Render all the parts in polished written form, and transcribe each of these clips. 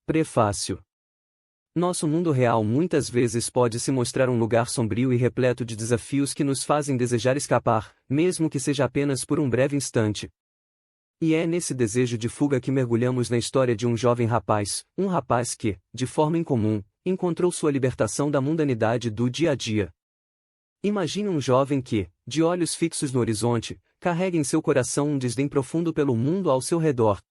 Prefácio. Nosso mundo real muitas vezes pode se mostrar um lugar sombrio e repleto de desafios que nos fazem desejar escapar, mesmo que seja apenas por um breve instante. E é nesse desejo de fuga que mergulhamos na história de um jovem rapaz, um rapaz que, de forma incomum, encontrou sua libertação da mundanidade do dia a dia. Imagine um jovem que, de olhos fixos no horizonte, carrega em seu coração um desdém profundo pelo mundo ao seu redor.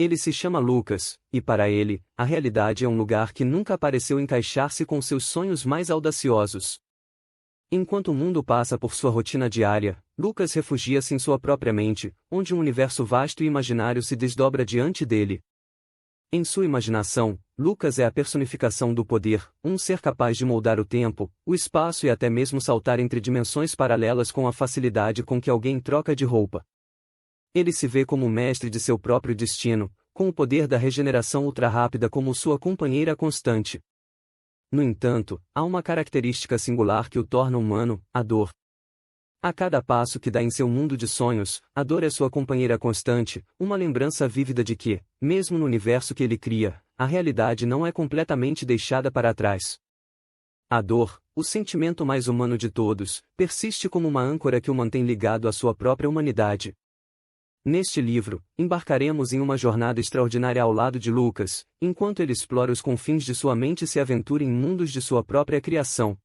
Ele se chama Lucas, e para ele, a realidade é um lugar que nunca pareceu encaixar-se com seus sonhos mais audaciosos. Enquanto o mundo passa por sua rotina diária, Lucas refugia-se em sua própria mente, onde um universo vasto e imaginário se desdobra diante dele. Em sua imaginação, Lucas é a personificação do poder, um ser capaz de moldar o tempo, o espaço e até mesmo saltar entre dimensões paralelas com a facilidade com que alguém troca de roupa. Ele se vê como o mestre de seu próprio destino, com o poder da regeneração ultra-rápida como sua companheira constante. No entanto, há uma característica singular que o torna humano: a dor. A cada passo que dá em seu mundo de sonhos, a dor é sua companheira constante, uma lembrança vívida de que, mesmo no universo que ele cria, a realidade não é completamente deixada para trás. A dor, o sentimento mais humano de todos, persiste como uma âncora que o mantém ligado à sua própria humanidade. Neste livro, embarcaremos em uma jornada extraordinária ao lado de Lucas, enquanto ele explora os confins de sua mente e se aventura em mundos de sua própria criação.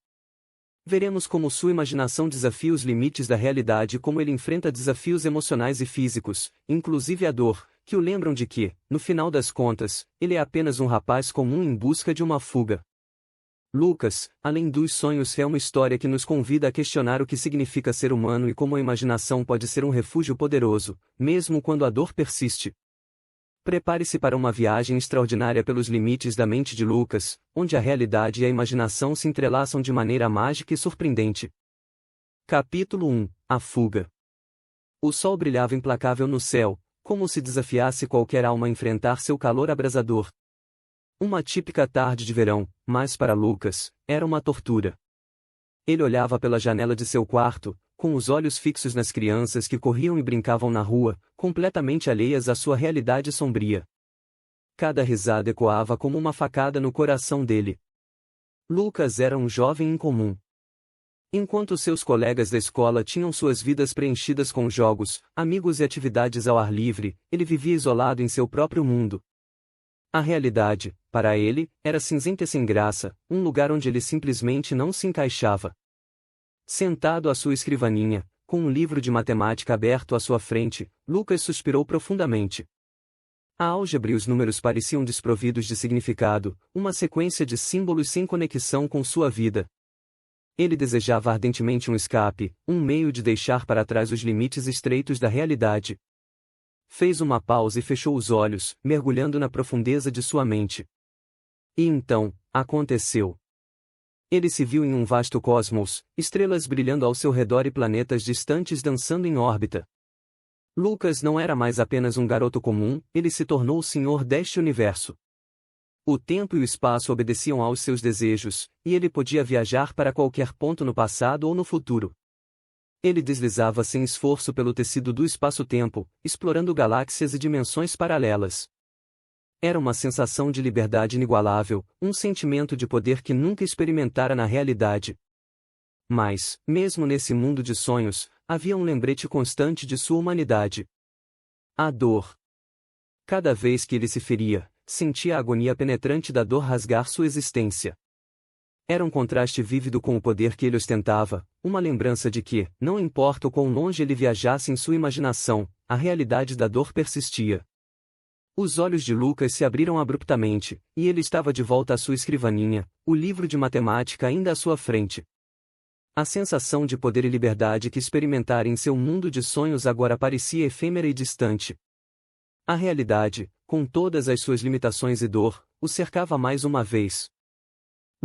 Veremos como sua imaginação desafia os limites da realidade e como ele enfrenta desafios emocionais e físicos, inclusive a dor, que o lembram de que, no final das contas, ele é apenas um rapaz comum em busca de uma fuga. Lucas, além dos sonhos, é uma história que nos convida a questionar o que significa ser humano e como a imaginação pode ser um refúgio poderoso, mesmo quando a dor persiste. Prepare-se para uma viagem extraordinária pelos limites da mente de Lucas, onde a realidade e a imaginação se entrelaçam de maneira mágica e surpreendente. Capítulo 1 – A Fuga. O sol brilhava implacável no céu, como se desafiasse qualquer alma a enfrentar seu calor abrasador. Uma típica tarde de verão, mas para Lucas, era uma tortura. Ele olhava pela janela de seu quarto, com os olhos fixos nas crianças que corriam e brincavam na rua, completamente alheias à sua realidade sombria. Cada risada ecoava como uma facada no coração dele. Lucas era um jovem incomum. Enquanto seus colegas da escola tinham suas vidas preenchidas com jogos, amigos e atividades ao ar livre, ele vivia isolado em seu próprio mundo. A realidade, para ele, era cinzenta e sem graça, um lugar onde ele simplesmente não se encaixava. Sentado à sua escrivaninha, com um livro de matemática aberto à sua frente, Lucas suspirou profundamente. A álgebra e os números pareciam desprovidos de significado, uma sequência de símbolos sem conexão com sua vida. Ele desejava ardentemente um escape, um meio de deixar para trás os limites estreitos da realidade. Fez uma pausa e fechou os olhos, mergulhando na profundeza de sua mente. E então, aconteceu. Ele se viu em um vasto cosmos, estrelas brilhando ao seu redor e planetas distantes dançando em órbita. Lucas não era mais apenas um garoto comum, ele se tornou o senhor deste universo. O tempo e o espaço obedeciam aos seus desejos, e ele podia viajar para qualquer ponto no passado ou no futuro. Ele deslizava sem esforço pelo tecido do espaço-tempo, explorando galáxias e dimensões paralelas. Era uma sensação de liberdade inigualável, um sentimento de poder que nunca experimentara na realidade. Mas, mesmo nesse mundo de sonhos, havia um lembrete constante de sua humanidade. A dor. Cada vez que ele se feria, sentia a agonia penetrante da dor rasgar sua existência. Era um contraste vívido com o poder que ele ostentava, uma lembrança de que, não importa o quão longe ele viajasse em sua imaginação, a realidade da dor persistia. Os olhos de Lucas se abriram abruptamente, e ele estava de volta à sua escrivaninha, o livro de matemática ainda à sua frente. A sensação de poder e liberdade que experimentara em seu mundo de sonhos agora parecia efêmera e distante. A realidade, com todas as suas limitações e dor, o cercava mais uma vez.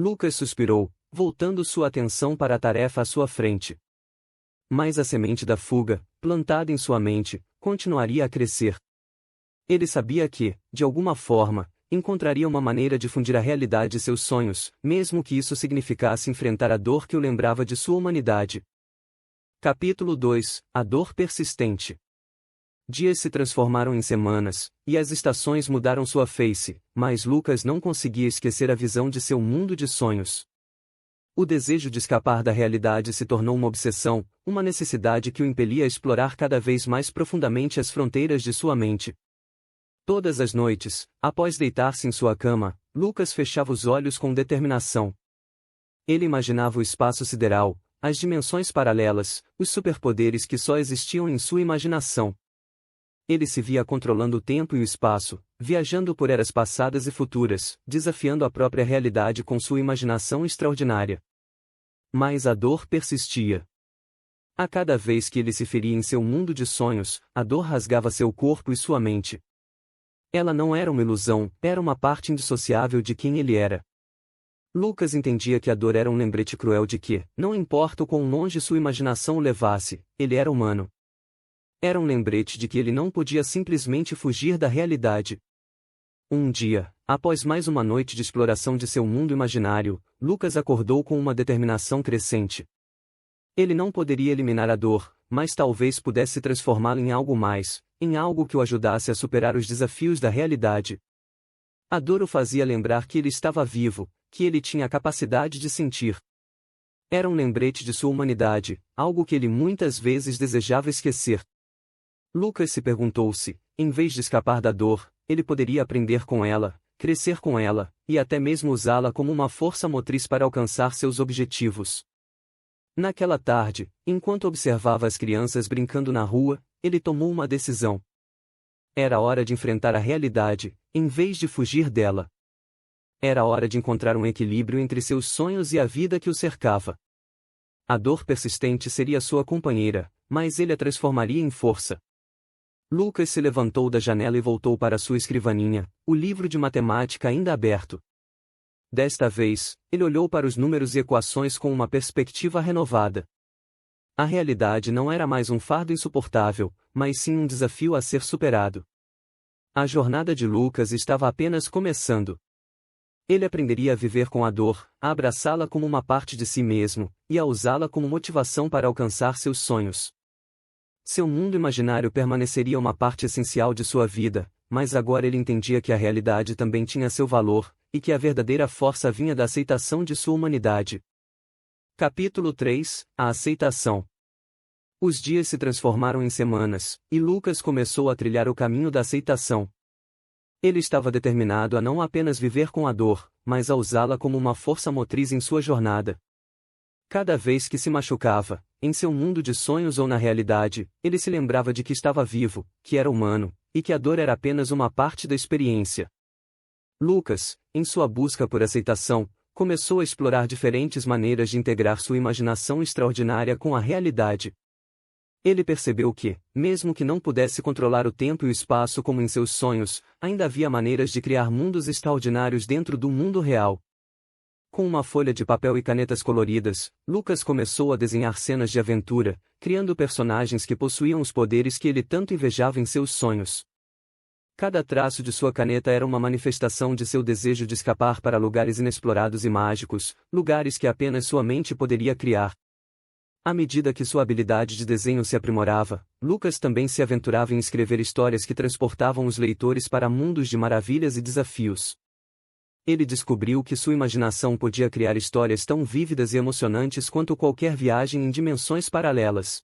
Lucas suspirou, voltando sua atenção para a tarefa à sua frente. Mas a semente da fuga, plantada em sua mente, continuaria a crescer. Ele sabia que, de alguma forma, encontraria uma maneira de fundir a realidade e seus sonhos, mesmo que isso significasse enfrentar a dor que o lembrava de sua humanidade. Capítulo 2 – A dor persistente. Dias se transformaram em semanas, e as estações mudaram sua face, mas Lucas não conseguia esquecer a visão de seu mundo de sonhos. O desejo de escapar da realidade se tornou uma obsessão, uma necessidade que o impelia a explorar cada vez mais profundamente as fronteiras de sua mente. Todas as noites, após deitar-se em sua cama, Lucas fechava os olhos com determinação. Ele imaginava o espaço sideral, as dimensões paralelas, os superpoderes que só existiam em sua imaginação. Ele se via controlando o tempo e o espaço, viajando por eras passadas e futuras, desafiando a própria realidade com sua imaginação extraordinária. Mas a dor persistia. A cada vez que ele se feria em seu mundo de sonhos, a dor rasgava seu corpo e sua mente. Ela não era uma ilusão, era uma parte indissociável de quem ele era. Lucas entendia que a dor era um lembrete cruel de que, não importa o quão longe sua imaginação o levasse, ele era humano. Era um lembrete de que ele não podia simplesmente fugir da realidade. Um dia, após mais uma noite de exploração de seu mundo imaginário, Lucas acordou com uma determinação crescente. Ele não poderia eliminar a dor, mas talvez pudesse transformá-la em algo mais, em algo que o ajudasse a superar os desafios da realidade. A dor o fazia lembrar que ele estava vivo, que ele tinha a capacidade de sentir. Era um lembrete de sua humanidade, algo que ele muitas vezes desejava esquecer. Lucas se perguntou-se, em vez de escapar da dor, ele poderia aprender com ela, crescer com ela, e até mesmo usá-la como uma força motriz para alcançar seus objetivos. Naquela tarde, enquanto observava as crianças brincando na rua, ele tomou uma decisão. Era hora de enfrentar a realidade, em vez de fugir dela. Era hora de encontrar um equilíbrio entre seus sonhos e a vida que o cercava. A dor persistente seria sua companheira, mas ele a transformaria em força. Lucas se levantou da janela e voltou para sua escrivaninha, o livro de matemática ainda aberto. Desta vez, ele olhou para os números e equações com uma perspectiva renovada. A realidade não era mais um fardo insuportável, mas sim um desafio a ser superado. A jornada de Lucas estava apenas começando. Ele aprenderia a viver com a dor, a abraçá-la como uma parte de si mesmo, e a usá-la como motivação para alcançar seus sonhos. Seu mundo imaginário permaneceria uma parte essencial de sua vida, mas agora ele entendia que a realidade também tinha seu valor, e que a verdadeira força vinha da aceitação de sua humanidade. Capítulo 3 – A aceitação. Os dias se transformaram em semanas, e Lucas começou a trilhar o caminho da aceitação. Ele estava determinado a não apenas viver com a dor, mas a usá-la como uma força motriz em sua jornada. Cada vez que se machucava, em seu mundo de sonhos ou na realidade, ele se lembrava de que estava vivo, que era humano, e que a dor era apenas uma parte da experiência. Lucas, em sua busca por aceitação, começou a explorar diferentes maneiras de integrar sua imaginação extraordinária com a realidade. Ele percebeu que, mesmo que não pudesse controlar o tempo e o espaço como em seus sonhos, ainda havia maneiras de criar mundos extraordinários dentro do mundo real. Com uma folha de papel e canetas coloridas, Lucas começou a desenhar cenas de aventura, criando personagens que possuíam os poderes que ele tanto invejava em seus sonhos. Cada traço de sua caneta era uma manifestação de seu desejo de escapar para lugares inexplorados e mágicos, lugares que apenas sua mente poderia criar. À medida que sua habilidade de desenho se aprimorava, Lucas também se aventurava em escrever histórias que transportavam os leitores para mundos de maravilhas e desafios. Ele descobriu que sua imaginação podia criar histórias tão vívidas e emocionantes quanto qualquer viagem em dimensões paralelas.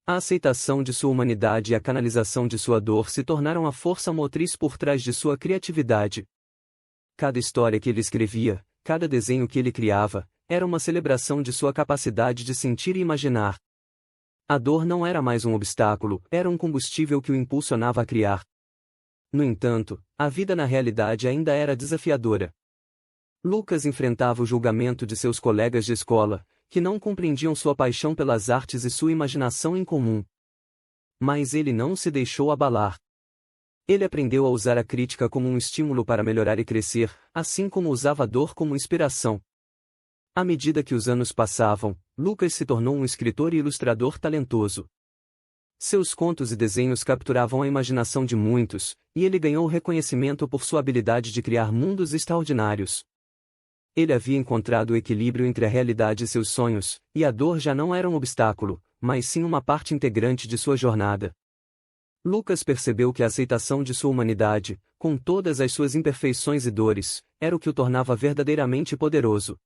A aceitação de sua humanidade e a canalização de sua dor se tornaram a força motriz por trás de sua criatividade. Cada história que ele escrevia, cada desenho que ele criava, era uma celebração de sua capacidade de sentir e imaginar. A dor não era mais um obstáculo, era um combustível que o impulsionava a criar. No entanto, a vida na realidade ainda era desafiadora. Lucas enfrentava o julgamento de seus colegas de escola, que não compreendiam sua paixão pelas artes e sua imaginação em comum. Mas ele não se deixou abalar. Ele aprendeu a usar a crítica como um estímulo para melhorar e crescer, assim como usava a dor como inspiração. À medida que os anos passavam, Lucas se tornou um escritor e ilustrador talentoso. Seus contos e desenhos capturavam a imaginação de muitos, e ele ganhou reconhecimento por sua habilidade de criar mundos extraordinários. Ele havia encontrado o equilíbrio entre a realidade e seus sonhos, e a dor já não era um obstáculo, mas sim uma parte integrante de sua jornada. Lucas percebeu que a aceitação de sua humanidade, com todas as suas imperfeições e dores, era o que o tornava verdadeiramente poderoso.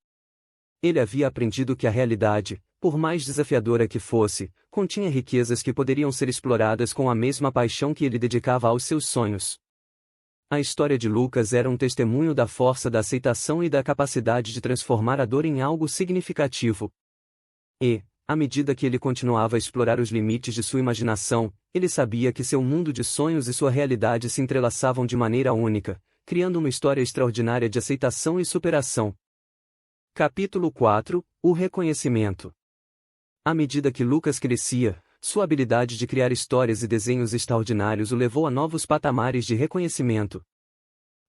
Ele havia aprendido que a realidade, por mais desafiadora que fosse, continha riquezas que poderiam ser exploradas com a mesma paixão que ele dedicava aos seus sonhos. A história de Lucas era um testemunho da força da aceitação e da capacidade de transformar a dor em algo significativo. E, à medida que ele continuava a explorar os limites de sua imaginação, ele sabia que seu mundo de sonhos e sua realidade se entrelaçavam de maneira única, criando uma história extraordinária de aceitação e superação. Capítulo 4 – O reconhecimento. À medida que Lucas crescia, sua habilidade de criar histórias e desenhos extraordinários o levou a novos patamares de reconhecimento.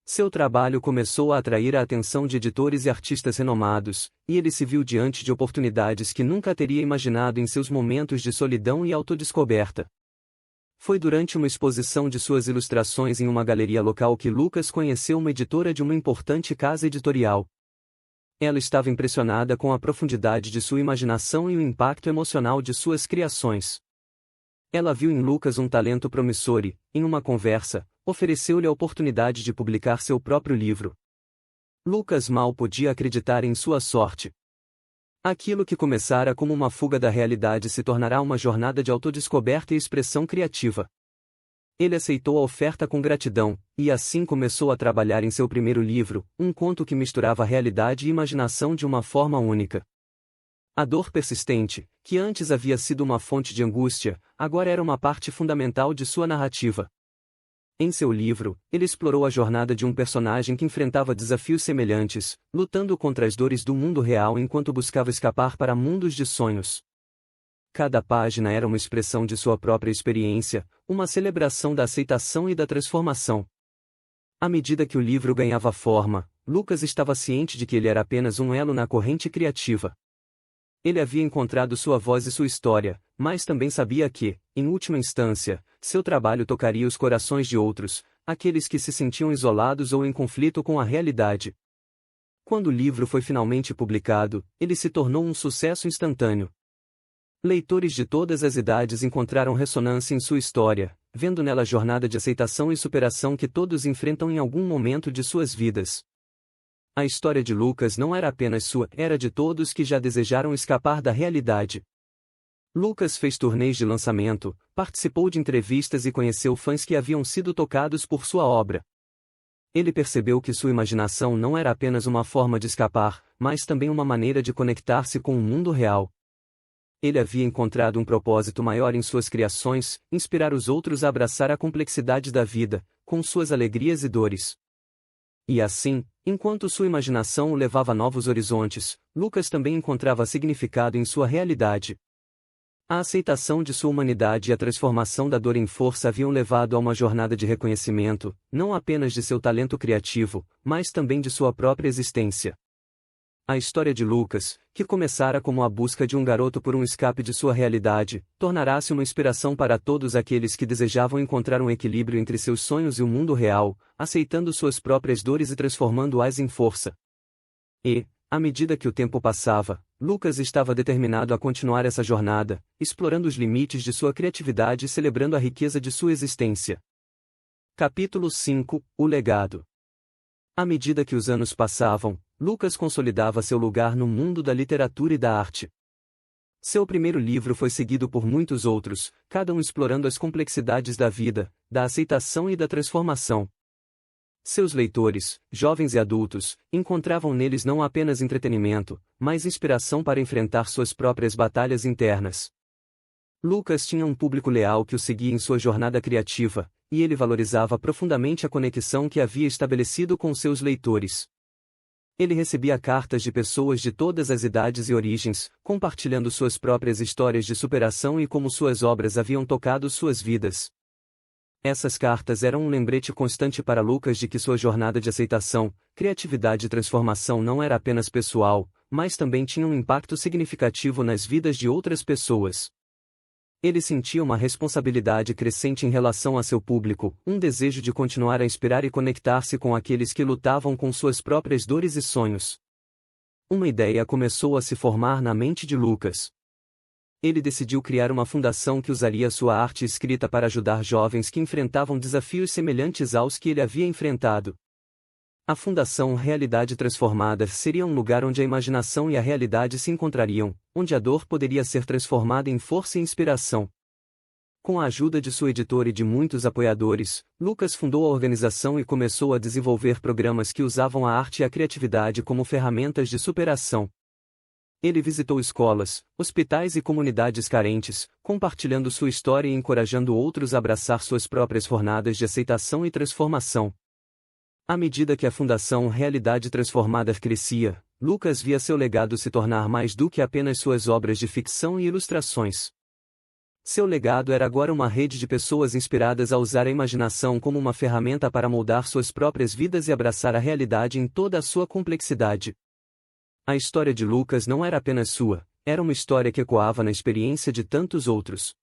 Seu trabalho começou a atrair a atenção de editores e artistas renomados, e ele se viu diante de oportunidades que nunca teria imaginado em seus momentos de solidão e autodescoberta. Foi durante uma exposição de suas ilustrações em uma galeria local que Lucas conheceu uma editora de uma importante casa editorial. Ela estava impressionada com a profundidade de sua imaginação e o impacto emocional de suas criações. Ela viu em Lucas um talento promissor e, em uma conversa, ofereceu-lhe a oportunidade de publicar seu próprio livro. Lucas mal podia acreditar em sua sorte. Aquilo que começara como uma fuga da realidade se tornará uma jornada de autodescoberta e expressão criativa. Ele aceitou a oferta com gratidão, e assim começou a trabalhar em seu primeiro livro, um conto que misturava realidade e imaginação de uma forma única. A dor persistente, que antes havia sido uma fonte de angústia, agora era uma parte fundamental de sua narrativa. Em seu livro, ele explorou a jornada de um personagem que enfrentava desafios semelhantes, lutando contra as dores do mundo real enquanto buscava escapar para mundos de sonhos. Cada página era uma expressão de sua própria experiência, uma celebração da aceitação e da transformação. À medida que o livro ganhava forma, Lucas estava ciente de que ele era apenas um elo na corrente criativa. Ele havia encontrado sua voz e sua história, mas também sabia que, em última instância, seu trabalho tocaria os corações de outros, aqueles que se sentiam isolados ou em conflito com a realidade. Quando o livro foi finalmente publicado, ele se tornou um sucesso instantâneo. Leitores de todas as idades encontraram ressonância em sua história, vendo nela a jornada de aceitação e superação que todos enfrentam em algum momento de suas vidas. A história de Lucas não era apenas sua, era de todos que já desejaram escapar da realidade. Lucas fez turnês de lançamento, participou de entrevistas e conheceu fãs que haviam sido tocados por sua obra. Ele percebeu que sua imaginação não era apenas uma forma de escapar, mas também uma maneira de conectar-se com o mundo real. Ele havia encontrado um propósito maior em suas criações, inspirar os outros a abraçar a complexidade da vida, com suas alegrias e dores. E assim, enquanto sua imaginação o levava a novos horizontes, Lucas também encontrava significado em sua realidade. A aceitação de sua humanidade e a transformação da dor em força haviam levado a uma jornada de reconhecimento, não apenas de seu talento criativo, mas também de sua própria existência. A história de Lucas, que começara como a busca de um garoto por um escape de sua realidade, tornará-se uma inspiração para todos aqueles que desejavam encontrar um equilíbrio entre seus sonhos e o mundo real, aceitando suas próprias dores e transformando-as em força. E, à medida que o tempo passava, Lucas estava determinado a continuar essa jornada, explorando os limites de sua criatividade e celebrando a riqueza de sua existência. Capítulo 5 – O legado. À medida que os anos passavam, Lucas consolidava seu lugar no mundo da literatura e da arte. Seu primeiro livro foi seguido por muitos outros, cada um explorando as complexidades da vida, da aceitação e da transformação. Seus leitores, jovens e adultos, encontravam neles não apenas entretenimento, mas inspiração para enfrentar suas próprias batalhas internas. Lucas tinha um público leal que o seguia em sua jornada criativa, e ele valorizava profundamente a conexão que havia estabelecido com seus leitores. Ele recebia cartas de pessoas de todas as idades e origens, compartilhando suas próprias histórias de superação e como suas obras haviam tocado suas vidas. Essas cartas eram um lembrete constante para Lucas de que sua jornada de aceitação, criatividade e transformação não era apenas pessoal, mas também tinha um impacto significativo nas vidas de outras pessoas. Ele sentia uma responsabilidade crescente em relação a seu público, um desejo de continuar a inspirar e conectar-se com aqueles que lutavam com suas próprias dores e sonhos. Uma ideia começou a se formar na mente de Lucas. Ele decidiu criar uma fundação que usaria sua arte escrita para ajudar jovens que enfrentavam desafios semelhantes aos que ele havia enfrentado. A Fundação Realidade Transformada seria um lugar onde a imaginação e a realidade se encontrariam, onde a dor poderia ser transformada em força e inspiração. Com a ajuda de sua editora e de muitos apoiadores, Lucas fundou a organização e começou a desenvolver programas que usavam a arte e a criatividade como ferramentas de superação. Ele visitou escolas, hospitais e comunidades carentes, compartilhando sua história e encorajando outros a abraçar suas próprias jornadas de aceitação e transformação. À medida que a Fundação Realidade Transformada crescia, Lucas via seu legado se tornar mais do que apenas suas obras de ficção e ilustrações. Seu legado era agora uma rede de pessoas inspiradas a usar a imaginação como uma ferramenta para moldar suas próprias vidas e abraçar a realidade em toda a sua complexidade. A história de Lucas não era apenas sua, era uma história que ecoava na experiência de tantos outros.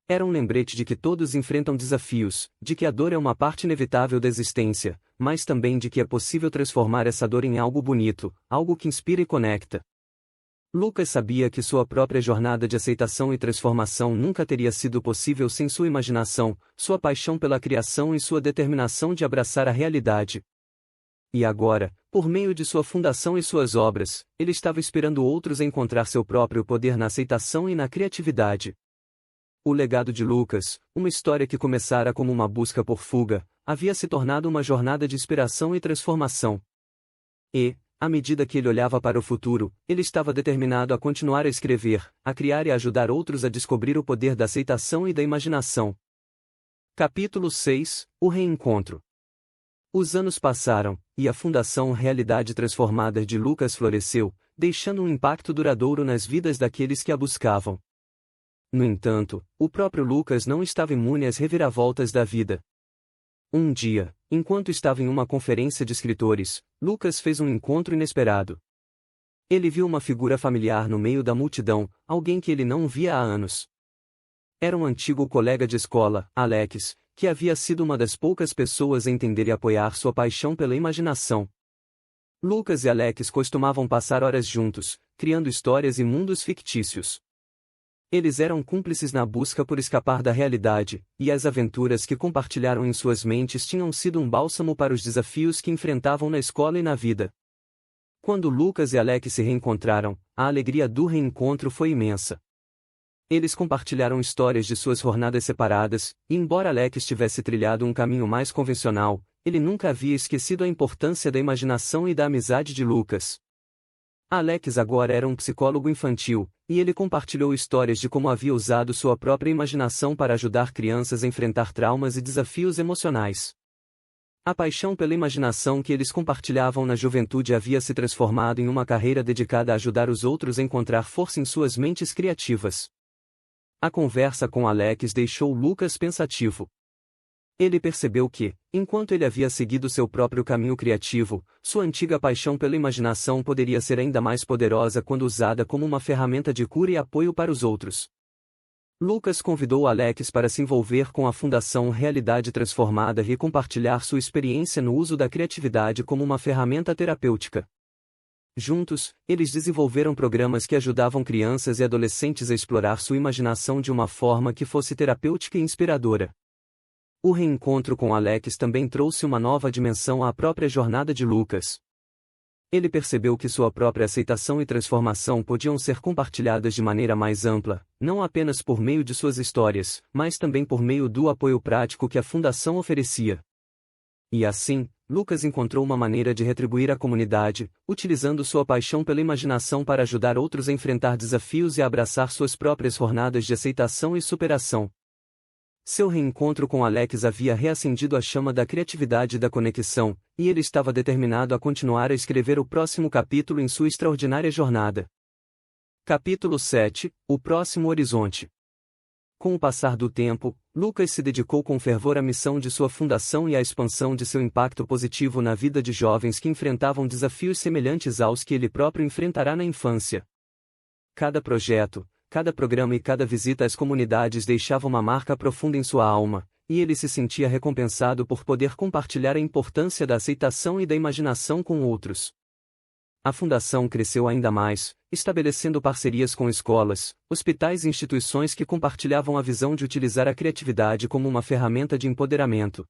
Era um lembrete de que todos enfrentam desafios, de que a dor é uma parte inevitável da existência, mas também de que é possível transformar essa dor em algo bonito, algo que inspira e conecta. Lucas sabia que sua própria jornada de aceitação e transformação nunca teria sido possível sem sua imaginação, sua paixão pela criação e sua determinação de abraçar a realidade. E agora, por meio de sua fundação e suas obras, ele estava inspirando outros a encontrar seu próprio poder na aceitação e na criatividade. O legado de Lucas, uma história que começara como uma busca por fuga, havia se tornado uma jornada de inspiração e transformação. E, à medida que ele olhava para o futuro, ele estava determinado a continuar a escrever, a criar e a ajudar outros a descobrir o poder da aceitação e da imaginação. Capítulo 6 – O Reencontro. Os anos passaram, e a Fundação Realidade Transformada de Lucas floresceu, deixando um impacto duradouro nas vidas daqueles que a buscavam. No entanto, o próprio Lucas não estava imune às reviravoltas da vida. Um dia, enquanto estava em uma conferência de escritores, Lucas fez um encontro inesperado. Ele viu uma figura familiar no meio da multidão, alguém que ele não via há anos. Era um antigo colega de escola, Alex, que havia sido uma das poucas pessoas a entender e apoiar sua paixão pela imaginação. Lucas e Alex costumavam passar horas juntos, criando histórias e mundos fictícios. Eles eram cúmplices na busca por escapar da realidade, e as aventuras que compartilharam em suas mentes tinham sido um bálsamo para os desafios que enfrentavam na escola e na vida. Quando Lucas e Alex se reencontraram, a alegria do reencontro foi imensa. Eles compartilharam histórias de suas jornadas separadas, e embora Alex tivesse trilhado um caminho mais convencional, ele nunca havia esquecido a importância da imaginação e da amizade de Lucas. Alex agora era um psicólogo infantil, e ele compartilhou histórias de como havia usado sua própria imaginação para ajudar crianças a enfrentar traumas e desafios emocionais. A paixão pela imaginação que eles compartilhavam na juventude havia se transformado em uma carreira dedicada a ajudar os outros a encontrar força em suas mentes criativas. A conversa com Alex deixou Lucas pensativo. Ele percebeu que, enquanto ele havia seguido seu próprio caminho criativo, sua antiga paixão pela imaginação poderia ser ainda mais poderosa quando usada como uma ferramenta de cura e apoio para os outros. Lucas convidou Alex para se envolver com a Fundação Realidade Transformada e compartilhar sua experiência no uso da criatividade como uma ferramenta terapêutica. Juntos, eles desenvolveram programas que ajudavam crianças e adolescentes a explorar sua imaginação de uma forma que fosse terapêutica e inspiradora. O reencontro com Alex também trouxe uma nova dimensão à própria jornada de Lucas. Ele percebeu que sua própria aceitação e transformação podiam ser compartilhadas de maneira mais ampla, não apenas por meio de suas histórias, mas também por meio do apoio prático que a Fundação oferecia. E assim, Lucas encontrou uma maneira de retribuir à comunidade, utilizando sua paixão pela imaginação para ajudar outros a enfrentar desafios e a abraçar suas próprias jornadas de aceitação e superação. Seu reencontro com Alex havia reacendido a chama da criatividade e da conexão, e ele estava determinado a continuar a escrever o próximo capítulo em sua extraordinária jornada. Capítulo 7 – O Próximo Horizonte. Com o passar do tempo, Lucas se dedicou com fervor à missão de sua fundação e à expansão de seu impacto positivo na vida de jovens que enfrentavam desafios semelhantes aos que ele próprio enfrentará na infância. Cada projeto, cada programa e cada visita às comunidades deixava uma marca profunda em sua alma, e ele se sentia recompensado por poder compartilhar a importância da aceitação e da imaginação com outros. A fundação cresceu ainda mais, estabelecendo parcerias com escolas, hospitais e instituições que compartilhavam a visão de utilizar a criatividade como uma ferramenta de empoderamento.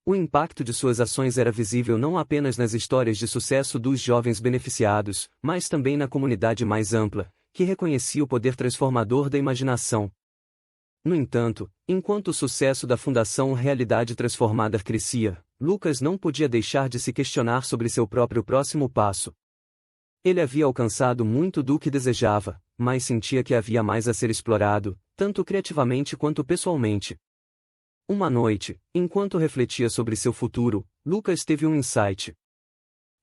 O impacto de suas ações era visível não apenas nas histórias de sucesso dos jovens beneficiados, mas também na comunidade mais ampla, que reconhecia o poder transformador da imaginação. No entanto, enquanto o sucesso da Fundação Realidade Transformada crescia, Lucas não podia deixar de se questionar sobre seu próprio próximo passo. Ele havia alcançado muito do que desejava, mas sentia que havia mais a ser explorado, tanto criativamente quanto pessoalmente. Uma noite, enquanto refletia sobre seu futuro, Lucas teve um insight.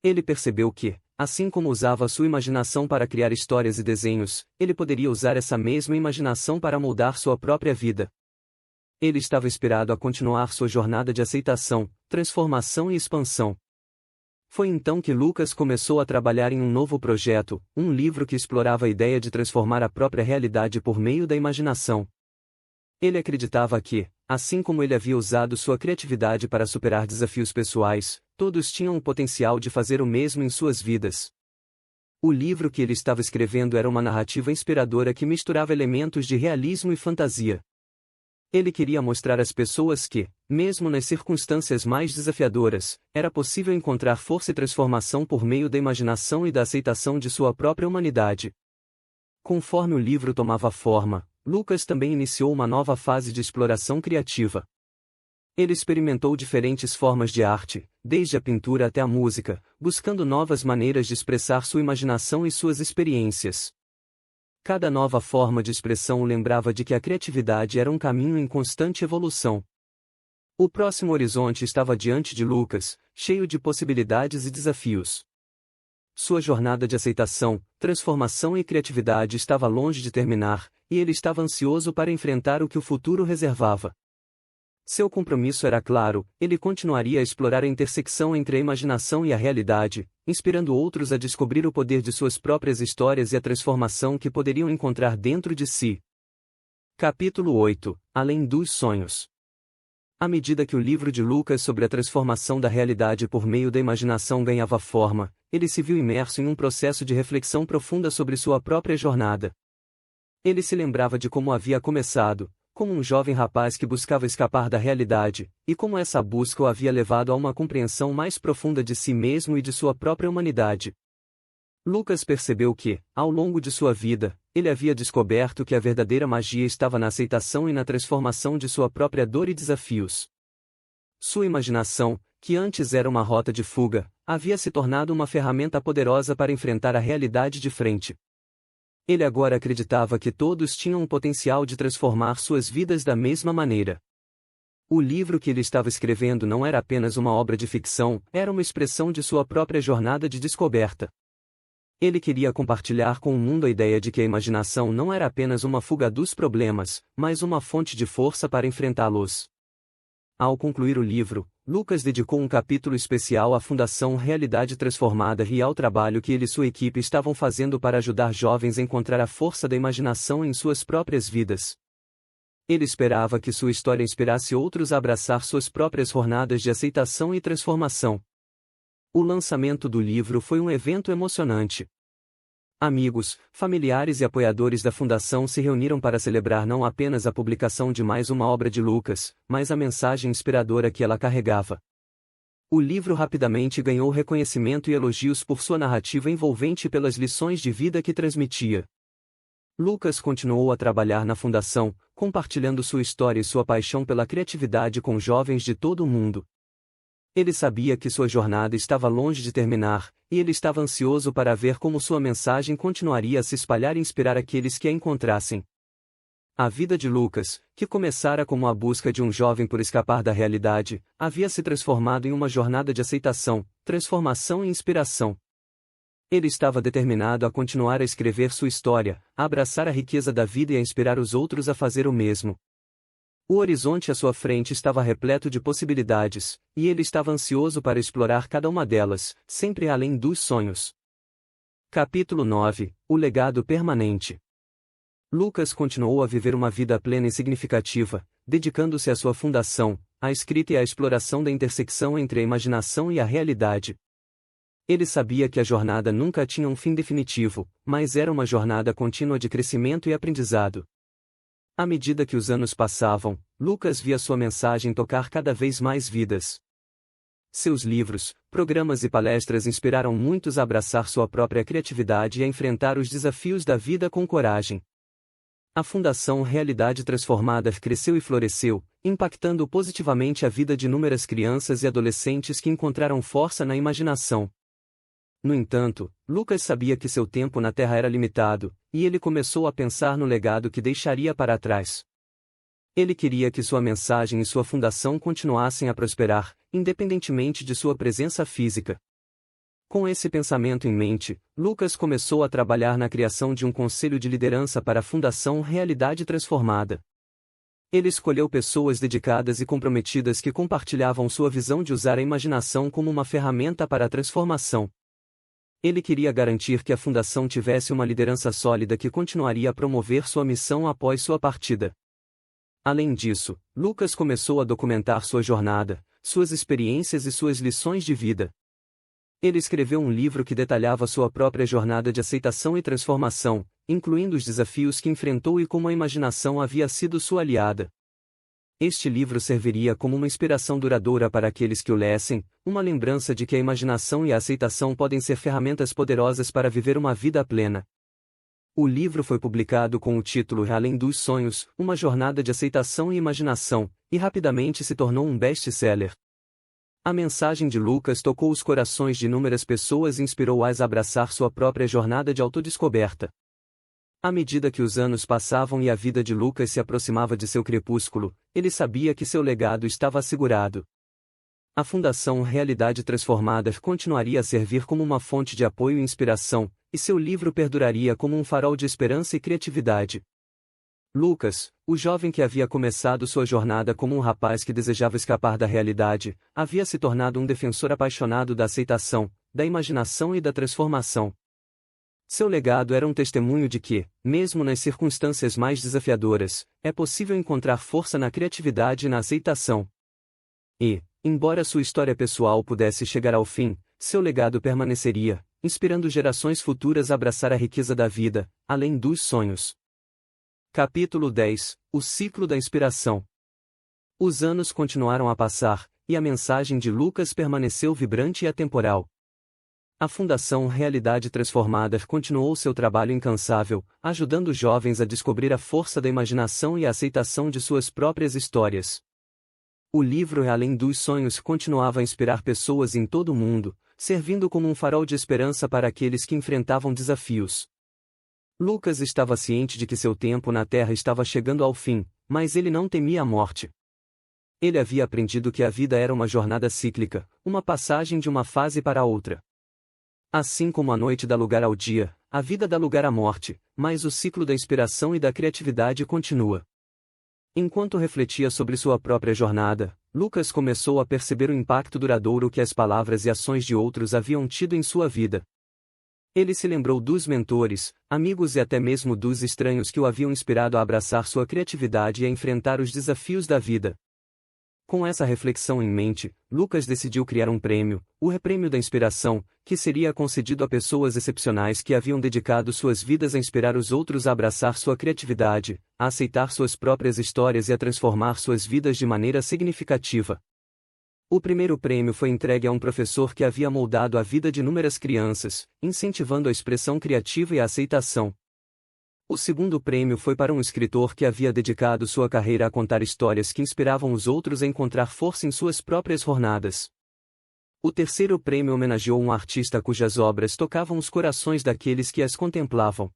Ele percebeu que, assim como usava sua imaginação para criar histórias e desenhos, ele poderia usar essa mesma imaginação para moldar sua própria vida. Ele estava inspirado a continuar sua jornada de aceitação, transformação e expansão. Foi então que Lucas começou a trabalhar em um novo projeto, um livro que explorava a ideia de transformar a própria realidade por meio da imaginação. Ele acreditava que, assim como ele havia usado sua criatividade para superar desafios pessoais, todos tinham o potencial de fazer o mesmo em suas vidas. O livro que ele estava escrevendo era uma narrativa inspiradora que misturava elementos de realismo e fantasia. Ele queria mostrar às pessoas que, mesmo nas circunstâncias mais desafiadoras, era possível encontrar força e transformação por meio da imaginação e da aceitação de sua própria humanidade. Conforme o livro tomava forma, Lucas também iniciou uma nova fase de exploração criativa. Ele experimentou diferentes formas de arte, desde a pintura até a música, buscando novas maneiras de expressar sua imaginação e suas experiências. Cada nova forma de expressão o lembrava de que a criatividade era um caminho em constante evolução. O próximo horizonte estava diante de Lucas, cheio de possibilidades e desafios. Sua jornada de aceitação, transformação e criatividade estava longe de terminar, e ele estava ansioso para enfrentar o que o futuro reservava. Seu compromisso era claro, ele continuaria a explorar a intersecção entre a imaginação e a realidade, inspirando outros a descobrir o poder de suas próprias histórias e a transformação que poderiam encontrar dentro de si. Capítulo 8 – Além dos sonhos. À medida que o livro de Lucas sobre a transformação da realidade por meio da imaginação ganhava forma, ele se viu imerso em um processo de reflexão profunda sobre sua própria jornada. Ele se lembrava de como havia começado, como um jovem rapaz que buscava escapar da realidade, e como essa busca o havia levado a uma compreensão mais profunda de si mesmo e de sua própria humanidade. Lucas percebeu que, ao longo de sua vida, ele havia descoberto que a verdadeira magia estava na aceitação e na transformação de sua própria dor e desafios. Sua imaginação, que antes era uma rota de fuga, havia se tornado uma ferramenta poderosa para enfrentar a realidade de frente. Ele agora acreditava que todos tinham o potencial de transformar suas vidas da mesma maneira. O livro que ele estava escrevendo não era apenas uma obra de ficção, era uma expressão de sua própria jornada de descoberta. Ele queria compartilhar com o mundo a ideia de que a imaginação não era apenas uma fuga dos problemas, mas uma fonte de força para enfrentá-los. Ao concluir o livro, Lucas dedicou um capítulo especial à Fundação Realidade Transformada e ao trabalho que ele e sua equipe estavam fazendo para ajudar jovens a encontrar a força da imaginação em suas próprias vidas. Ele esperava que sua história inspirasse outros a abraçar suas próprias jornadas de aceitação e transformação. O lançamento do livro foi um evento emocionante. Amigos, familiares e apoiadores da Fundação se reuniram para celebrar não apenas a publicação de mais uma obra de Lucas, mas a mensagem inspiradora que ela carregava. O livro rapidamente ganhou reconhecimento e elogios por sua narrativa envolvente e pelas lições de vida que transmitia. Lucas continuou a trabalhar na Fundação, compartilhando sua história e sua paixão pela criatividade com jovens de todo o mundo. Ele sabia que sua jornada estava longe de terminar, e ele estava ansioso para ver como sua mensagem continuaria a se espalhar e inspirar aqueles que a encontrassem. A vida de Lucas, que começara como a busca de um jovem por escapar da realidade, havia se transformado em uma jornada de aceitação, transformação e inspiração. Ele estava determinado a continuar a escrever sua história, a abraçar a riqueza da vida e a inspirar os outros a fazer o mesmo. O horizonte à sua frente estava repleto de possibilidades, e ele estava ansioso para explorar cada uma delas, sempre além dos sonhos. Capítulo 9 – O legado permanente. Lucas continuou a viver uma vida plena e significativa, dedicando-se à sua fundação, à escrita e à exploração da intersecção entre a imaginação e a realidade. Ele sabia que a jornada nunca tinha um fim definitivo, mas era uma jornada contínua de crescimento e aprendizado. À medida que os anos passavam, Lucas via sua mensagem tocar cada vez mais vidas. Seus livros, programas e palestras inspiraram muitos a abraçar sua própria criatividade e a enfrentar os desafios da vida com coragem. A Fundação Realidade Transformada cresceu e floresceu, impactando positivamente a vida de inúmeras crianças e adolescentes que encontraram força na imaginação. No entanto, Lucas sabia que seu tempo na Terra era limitado, e ele começou a pensar no legado que deixaria para trás. Ele queria que sua mensagem e sua fundação continuassem a prosperar, independentemente de sua presença física. Com esse pensamento em mente, Lucas começou a trabalhar na criação de um conselho de liderança para a Fundação Realidade Transformada. Ele escolheu pessoas dedicadas e comprometidas que compartilhavam sua visão de usar a imaginação como uma ferramenta para a transformação. Ele queria garantir que a fundação tivesse uma liderança sólida que continuaria a promover sua missão após sua partida. Além disso, Lucas começou a documentar sua jornada, suas experiências e suas lições de vida. Ele escreveu um livro que detalhava sua própria jornada de aceitação e transformação, incluindo os desafios que enfrentou e como a imaginação havia sido sua aliada. Este livro serviria como uma inspiração duradoura para aqueles que o lessem, uma lembrança de que a imaginação e a aceitação podem ser ferramentas poderosas para viver uma vida plena. O livro foi publicado com o título Além dos Sonhos, Uma Jornada de Aceitação e Imaginação, e rapidamente se tornou um best-seller. A mensagem de Lucas tocou os corações de inúmeras pessoas e inspirou-as a abraçar sua própria jornada de autodescoberta. À medida que os anos passavam e a vida de Lucas se aproximava de seu crepúsculo, ele sabia que seu legado estava assegurado. A Fundação Realidade Transformada continuaria a servir como uma fonte de apoio e inspiração, e seu livro perduraria como um farol de esperança e criatividade. Lucas, o jovem que havia começado sua jornada como um rapaz que desejava escapar da realidade, havia se tornado um defensor apaixonado da aceitação, da imaginação e da transformação. Seu legado era um testemunho de que, mesmo nas circunstâncias mais desafiadoras, é possível encontrar força na criatividade e na aceitação. E, embora sua história pessoal pudesse chegar ao fim, seu legado permaneceria, inspirando gerações futuras a abraçar a riqueza da vida, além dos sonhos. Capítulo 10 – O ciclo da inspiração. Os anos continuaram a passar, e a mensagem de Lucas permaneceu vibrante e atemporal. A Fundação Realidade Transformada continuou seu trabalho incansável, ajudando jovens a descobrir a força da imaginação e a aceitação de suas próprias histórias. O livro Além dos Sonhos continuava a inspirar pessoas em todo o mundo, servindo como um farol de esperança para aqueles que enfrentavam desafios. Lucas estava ciente de que seu tempo na Terra estava chegando ao fim, mas ele não temia a morte. Ele havia aprendido que a vida era uma jornada cíclica, uma passagem de uma fase para outra. Assim como a noite dá lugar ao dia, a vida dá lugar à morte, mas o ciclo da inspiração e da criatividade continua. Enquanto refletia sobre sua própria jornada, Lucas começou a perceber o impacto duradouro que as palavras e ações de outros haviam tido em sua vida. Ele se lembrou dos mentores, amigos e até mesmo dos estranhos que o haviam inspirado a abraçar sua criatividade e a enfrentar os desafios da vida. Com essa reflexão em mente, Lucas decidiu criar um prêmio, o Prêmio da Inspiração, que seria concedido a pessoas excepcionais que haviam dedicado suas vidas a inspirar os outros a abraçar sua criatividade, a aceitar suas próprias histórias e a transformar suas vidas de maneira significativa. O primeiro prêmio foi entregue a um professor que havia moldado a vida de inúmeras crianças, incentivando a expressão criativa e a aceitação. O segundo prêmio foi para um escritor que havia dedicado sua carreira a contar histórias que inspiravam os outros a encontrar força em suas próprias jornadas. O terceiro prêmio homenageou um artista cujas obras tocavam os corações daqueles que as contemplavam.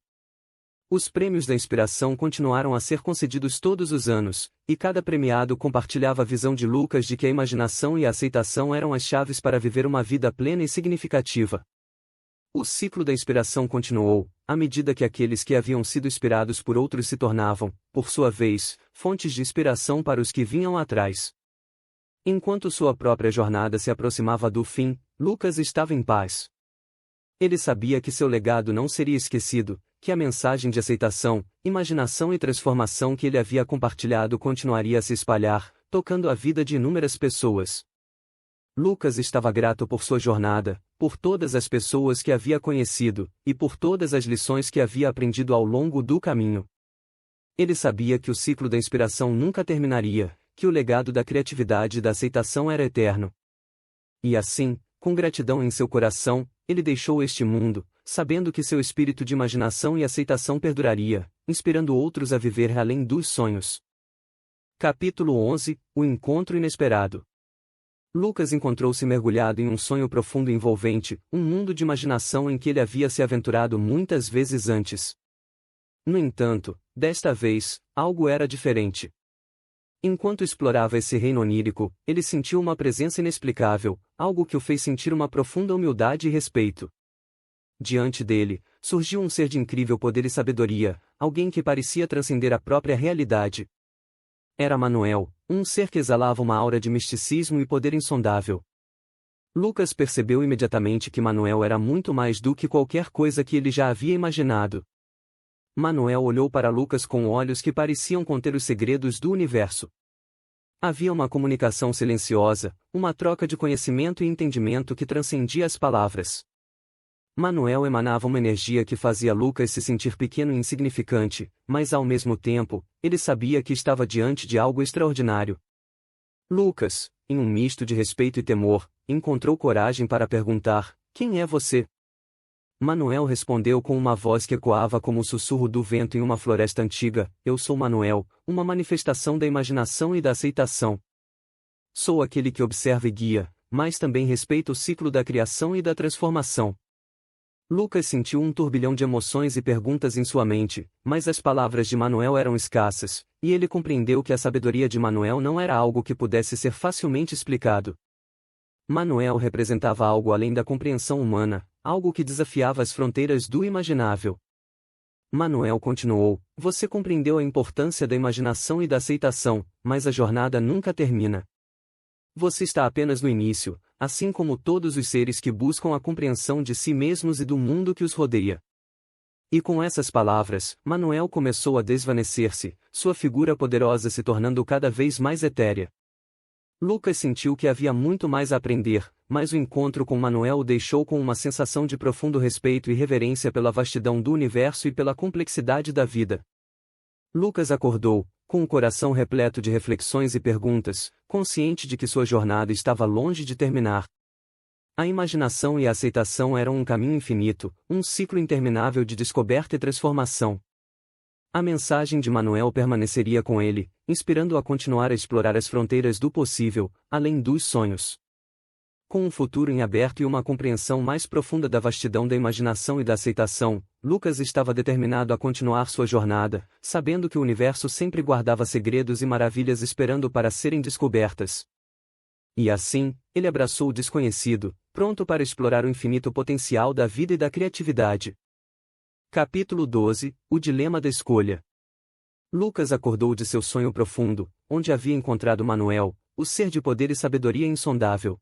Os prêmios da inspiração continuaram a ser concedidos todos os anos, e cada premiado compartilhava a visão de Lucas de que a imaginação e a aceitação eram as chaves para viver uma vida plena e significativa. O ciclo da inspiração continuou, à medida que aqueles que haviam sido inspirados por outros se tornavam, por sua vez, fontes de inspiração para os que vinham atrás. Enquanto sua própria jornada se aproximava do fim, Lucas estava em paz. Ele sabia que seu legado não seria esquecido, que a mensagem de aceitação, imaginação e transformação que ele havia compartilhado continuaria a se espalhar, tocando a vida de inúmeras pessoas. Lucas estava grato por sua jornada, por todas as pessoas que havia conhecido, e por todas as lições que havia aprendido ao longo do caminho. Ele sabia que o ciclo da inspiração nunca terminaria, que o legado da criatividade e da aceitação era eterno. E assim, com gratidão em seu coração, ele deixou este mundo, sabendo que seu espírito de imaginação e aceitação perduraria, inspirando outros a viver além dos sonhos. Capítulo 11 – O encontro inesperado. Lucas encontrou-se mergulhado em um sonho profundo e envolvente, um mundo de imaginação em que ele havia se aventurado muitas vezes antes. No entanto, desta vez, algo era diferente. Enquanto explorava esse reino onírico, ele sentiu uma presença inexplicável, algo que o fez sentir uma profunda humildade e respeito. Diante dele, surgiu um ser de incrível poder e sabedoria, alguém que parecia transcender a própria realidade. Era Manuel, um ser que exalava uma aura de misticismo e poder insondável. Lucas percebeu imediatamente que Manuel era muito mais do que qualquer coisa que ele já havia imaginado. Manuel olhou para Lucas com olhos que pareciam conter os segredos do universo. Havia uma comunicação silenciosa, uma troca de conhecimento e entendimento que transcendia as palavras. Manuel emanava uma energia que fazia Lucas se sentir pequeno e insignificante, mas ao mesmo tempo, ele sabia que estava diante de algo extraordinário. Lucas, em um misto de respeito e temor, encontrou coragem para perguntar: "Quem é você?" Manuel respondeu com uma voz que ecoava como o sussurro do vento em uma floresta antiga: "Eu sou Manuel, uma manifestação da imaginação e da aceitação. Sou aquele que observa e guia, mas também respeita o ciclo da criação e da transformação." Lucas sentiu um turbilhão de emoções e perguntas em sua mente, mas as palavras de Manuel eram escassas, e ele compreendeu que a sabedoria de Manuel não era algo que pudesse ser facilmente explicado. Manuel representava algo além da compreensão humana, algo que desafiava as fronteiras do imaginável. Manuel continuou: "Você compreendeu a importância da imaginação e da aceitação, mas a jornada nunca termina. Você está apenas no início, assim como todos os seres que buscam a compreensão de si mesmos e do mundo que os rodeia." E com essas palavras, Manuel começou a desvanecer-se, sua figura poderosa se tornando cada vez mais etérea. Lucas sentiu que havia muito mais a aprender, mas o encontro com Manuel o deixou com uma sensação de profundo respeito e reverência pela vastidão do universo e pela complexidade da vida. Lucas acordou, com o coração repleto de reflexões e perguntas, consciente de que sua jornada estava longe de terminar. A imaginação e a aceitação eram um caminho infinito, um ciclo interminável de descoberta e transformação. A mensagem de Manuel permaneceria com ele, inspirando-o a continuar a explorar as fronteiras do possível, além dos sonhos. Com um futuro em aberto e uma compreensão mais profunda da vastidão da imaginação e da aceitação, Lucas estava determinado a continuar sua jornada, sabendo que o universo sempre guardava segredos e maravilhas esperando para serem descobertas. E assim, ele abraçou o desconhecido, pronto para explorar o infinito potencial da vida e da criatividade. Capítulo 12 – O dilema da escolha. Lucas acordou de seu sonho profundo, onde havia encontrado Manuel, o ser de poder e sabedoria insondável.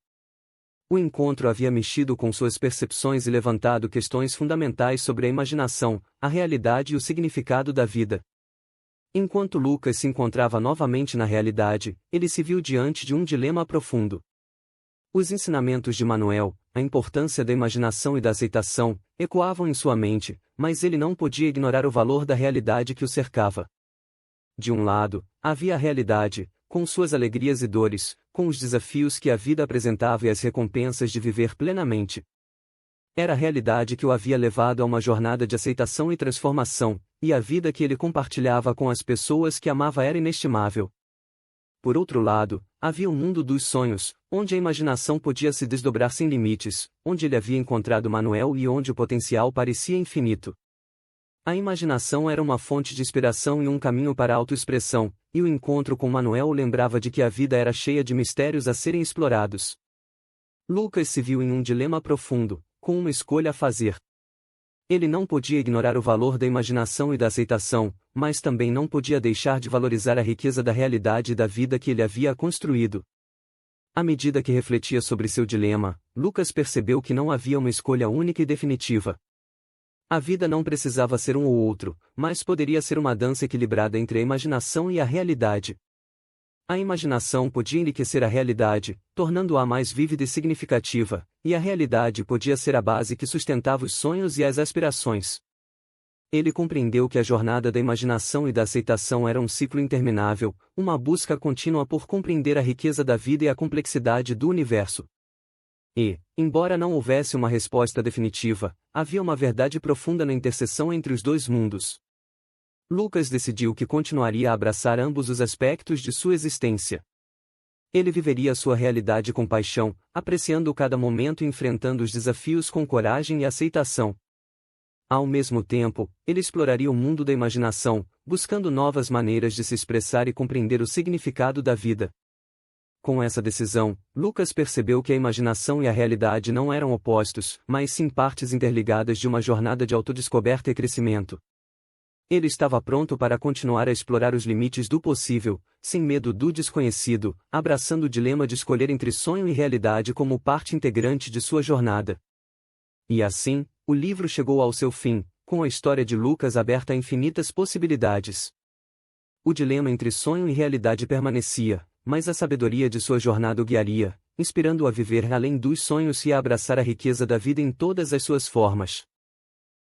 O encontro havia mexido com suas percepções e levantado questões fundamentais sobre a imaginação, a realidade e o significado da vida. Enquanto Lucas se encontrava novamente na realidade, ele se viu diante de um dilema profundo. Os ensinamentos de Manuel, a importância da imaginação e da aceitação, ecoavam em sua mente, mas ele não podia ignorar o valor da realidade que o cercava. De um lado, havia a realidade, com suas alegrias e dores, com os desafios que a vida apresentava e as recompensas de viver plenamente. Era a realidade que o havia levado a uma jornada de aceitação e transformação, e a vida que ele compartilhava com as pessoas que amava era inestimável. Por outro lado, havia o mundo dos sonhos, onde a imaginação podia se desdobrar sem limites, onde ele havia encontrado Manuel e onde o potencial parecia infinito. A imaginação era uma fonte de inspiração e um caminho para a autoexpressão, e o encontro com Manuel o lembrava de que a vida era cheia de mistérios a serem explorados. Lucas se viu em um dilema profundo, com uma escolha a fazer. Ele não podia ignorar o valor da imaginação e da aceitação, mas também não podia deixar de valorizar a riqueza da realidade e da vida que ele havia construído. À medida que refletia sobre seu dilema, Lucas percebeu que não havia uma escolha única e definitiva. A vida não precisava ser um ou outro, mas poderia ser uma dança equilibrada entre a imaginação e a realidade. A imaginação podia enriquecer a realidade, tornando-a mais vívida e significativa, e a realidade podia ser a base que sustentava os sonhos e as aspirações. Ele compreendeu que a jornada da imaginação e da aceitação era um ciclo interminável, uma busca contínua por compreender a riqueza da vida e a complexidade do universo. E, embora não houvesse uma resposta definitiva, havia uma verdade profunda na interseção entre os dois mundos. Lucas decidiu que continuaria a abraçar ambos os aspectos de sua existência. Ele viveria sua realidade com paixão, apreciando cada momento e enfrentando os desafios com coragem e aceitação. Ao mesmo tempo, ele exploraria o mundo da imaginação, buscando novas maneiras de se expressar e compreender o significado da vida. Com essa decisão, Lucas percebeu que a imaginação e a realidade não eram opostos, mas sim partes interligadas de uma jornada de autodescoberta e crescimento. Ele estava pronto para continuar a explorar os limites do possível, sem medo do desconhecido, abraçando o dilema de escolher entre sonho e realidade como parte integrante de sua jornada. E assim, o livro chegou ao seu fim, com a história de Lucas aberta a infinitas possibilidades. O dilema entre sonho e realidade permanecia, mas a sabedoria de sua jornada o guiaria, inspirando-o a viver além dos sonhos e a abraçar a riqueza da vida em todas as suas formas.